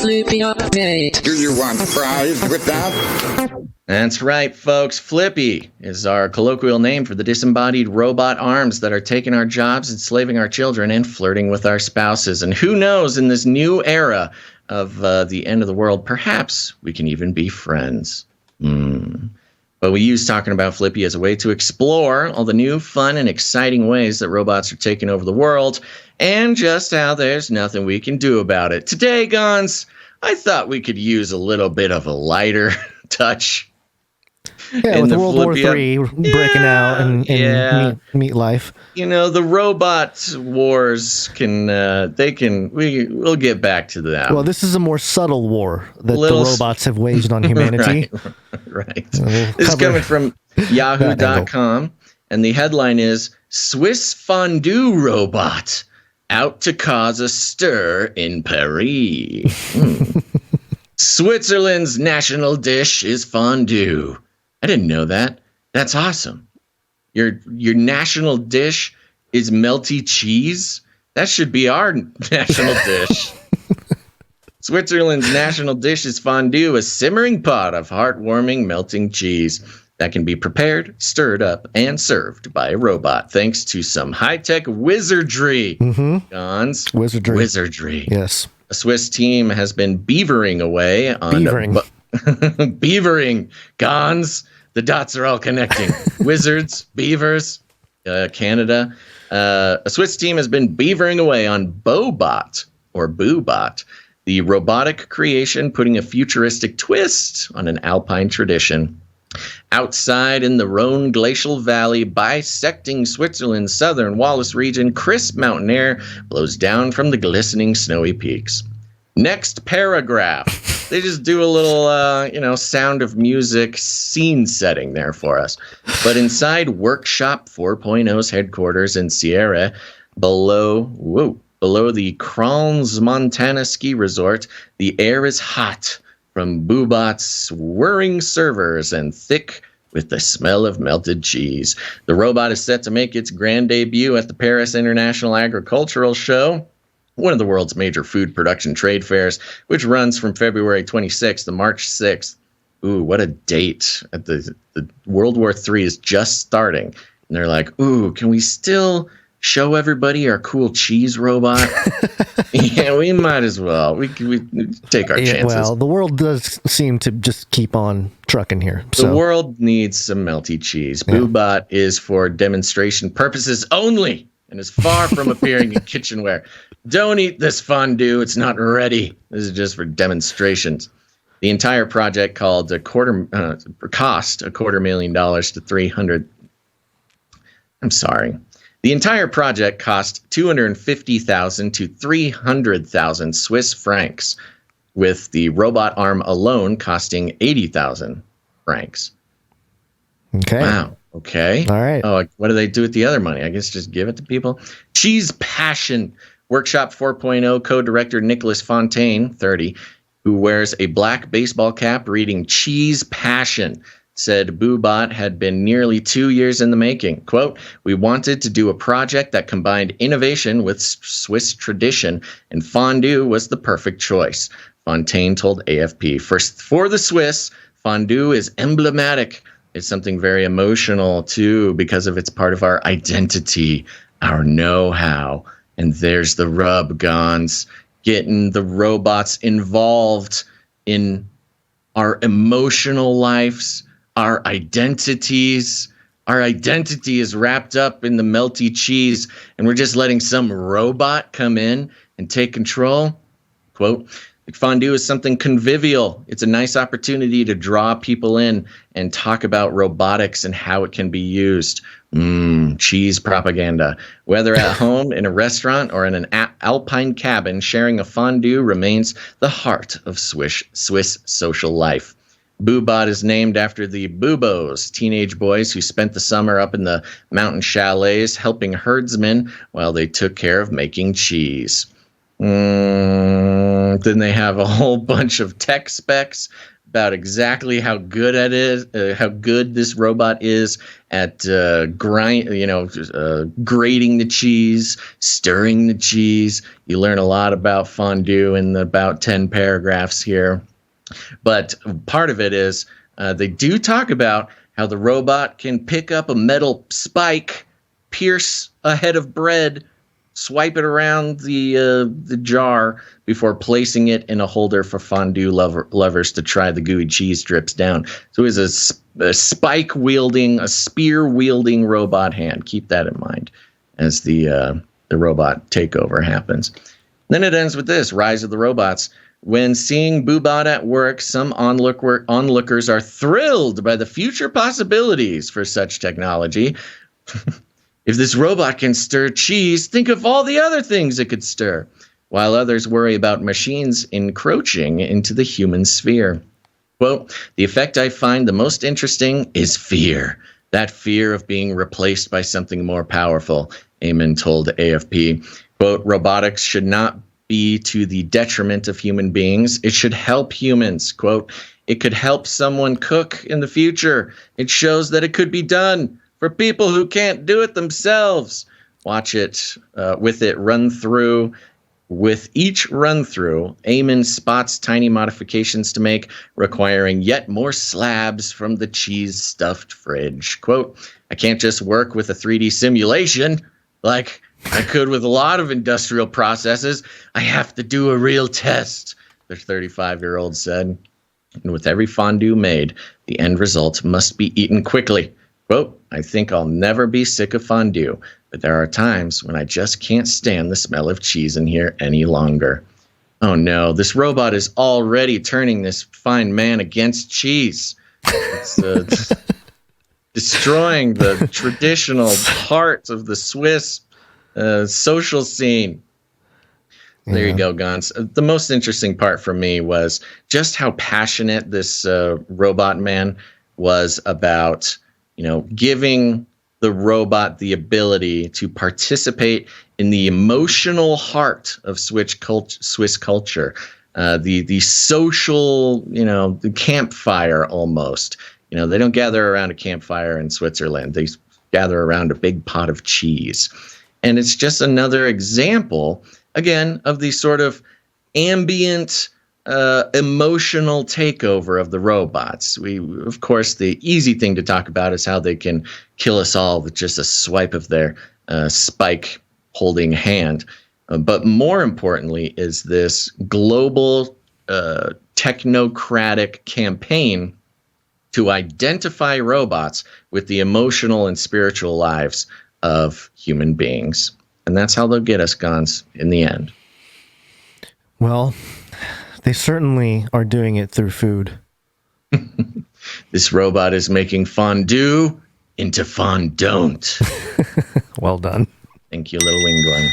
Flippy update. Do you want fries with that? That's right, folks. Flippy is our colloquial name for the disembodied robot arms that are taking our jobs, enslaving our children, and flirting with our spouses. And who knows, in this new era of the end of the world, perhaps we can even be friends. But we use talking about Flippy as a way to explore all the new, fun, and exciting ways that robots are taking over the world, and just how there's nothing we can do about it. Today, Gonz, I thought we could use a little bit of a lighter touch. Yeah, with World War III breaking out and meat life. You know, the robot wars we'll get back to that. Well, this is a more subtle war that the robots have waged on humanity. Right. This is coming from Yahoo.com, and the headline is Swiss Fondue Robot Out to Cause a Stir in Paris. Switzerland's national dish is fondue. I didn't know that. That's awesome. Your national dish is melty cheese? That should be our national dish. Switzerland's national dish is fondue, a simmering pot of heartwarming melting cheese that can be prepared, stirred up, and served by a robot, thanks to some high-tech wizardry. Gonz. Wizardry. Yes. A Swiss team has been beavering away on... Beavering. Gonz. The dots are all connecting. Wizards, beavers, Canada. A Swiss team has been beavering away on Bobot, or Boobot, the robotic creation putting a futuristic twist on an alpine tradition. Outside in the Rhone Glacial Valley, bisecting Switzerland's southern Wallace region, crisp mountain air blows down from the glistening snowy peaks. Next paragraph. They just do a little, Sound of Music scene setting there for us. But inside Workshop 4.0's headquarters in Sierra, below the Crans Montana ski resort, the air is hot from Boobot's whirring servers and thick with the smell of melted cheese. The robot is set to make its grand debut at the Paris International Agricultural Show, one of the world's major food production trade fairs, which runs from February 26th to March 6th. Ooh, what a date. The World War III is just starting. And they're like, ooh, can we still show everybody our cool cheese robot? Yeah, we might as well. We take our chances. Well, the world does seem to just keep on trucking here. So. The world needs some melty cheese. Yeah. Boobot is for demonstration purposes only and is far from appearing in kitchenware. Don't eat this fondue. It's not ready. This is just for demonstrations. The entire project cost $250,000 to 300. I'm sorry. The entire project cost 250,000 to 300,000 Swiss francs, with the robot arm alone costing 80,000 francs. Okay. Wow. Okay. All right. Oh, what do they do with the other money? I guess just give it to people. Cheese Passion. Workshop 4.0 co-director Nicholas Fontaine, 30, who wears a black baseball cap reading Cheese Passion, said Boobot had been nearly 2 years in the making. Quote, we wanted to do a project that combined innovation with Swiss tradition, and fondue was the perfect choice, Fontaine told AFP. For the Swiss, fondue is emblematic. It's something very emotional, too, because of it's part of our identity, our know-how. And there's the rub, Gonz, getting the robots involved in our emotional lives, our identities. Our identity is wrapped up in the melty cheese, and we're just letting some robot come in and take control. Quote, fondue is something convivial. It's a nice opportunity to draw people in and talk about robotics and how it can be used. Cheese propaganda. Whether at home, in a restaurant, or in an alpine cabin, sharing a fondue remains the heart of Swiss social life. Boobot is named after the Boobos, teenage boys who spent the summer up in the mountain chalets helping herdsmen while they took care of making cheese. Then they have a whole bunch of tech specs about exactly how good this robot is at grating the cheese, stirring the cheese. You learn a lot about fondue in about 10 paragraphs here. But part of it is they do talk about how the robot can pick up a metal spike, pierce a head of bread, swipe it around the jar before placing it in a holder for fondue lovers to try the gooey cheese drips down. So it's a spike-wielding, a spear-wielding robot hand. Keep that in mind as the robot takeover happens. Then it ends with this, Rise of the Robots. When seeing Boobot at work, some onlookers are thrilled by the future possibilities for such technology. If this robot can stir cheese, think of all the other things it could stir, while others worry about machines encroaching into the human sphere. Quote, the effect I find the most interesting is fear. That fear of being replaced by something more powerful, Eamon told AFP. Quote, robotics should not be to the detriment of human beings. It should help humans. Quote, it could help someone cook in the future. It shows that it could be done. For people who can't do it themselves, watch it with it run through. With each run through, Eamon spots tiny modifications to make, requiring yet more slabs from the cheese-stuffed fridge. Quote, I can't just work with a 3D simulation like I could with a lot of industrial processes. I have to do a real test, the 35-year-old said. And with every fondue made, the end result must be eaten quickly. Quote, I think I'll never be sick of fondue, but there are times when I just can't stand the smell of cheese in here any longer. Oh no, this robot is already turning this fine man against cheese. It's destroying the traditional heart of the Swiss social scene. There you go, Gonz. The most interesting part for me was just how passionate this robot man was about giving the robot the ability to participate in the emotional heart of Swiss culture, the social, the campfire almost. They don't gather around a campfire in Switzerland. They gather around a big pot of cheese. And it's just another example, again, of the sort of ambient emotional takeover of the robots. Of course, the easy thing to talk about is how they can kill us all with just a swipe of their spike holding hand. But more importantly is this global technocratic campaign to identify robots with the emotional and spiritual lives of human beings. And that's how they'll get us, Gonz, in the end. Well, they certainly are doing it through food. This robot is making fondue into Fondon't. Well done. Thank you, Little Wing Glenn.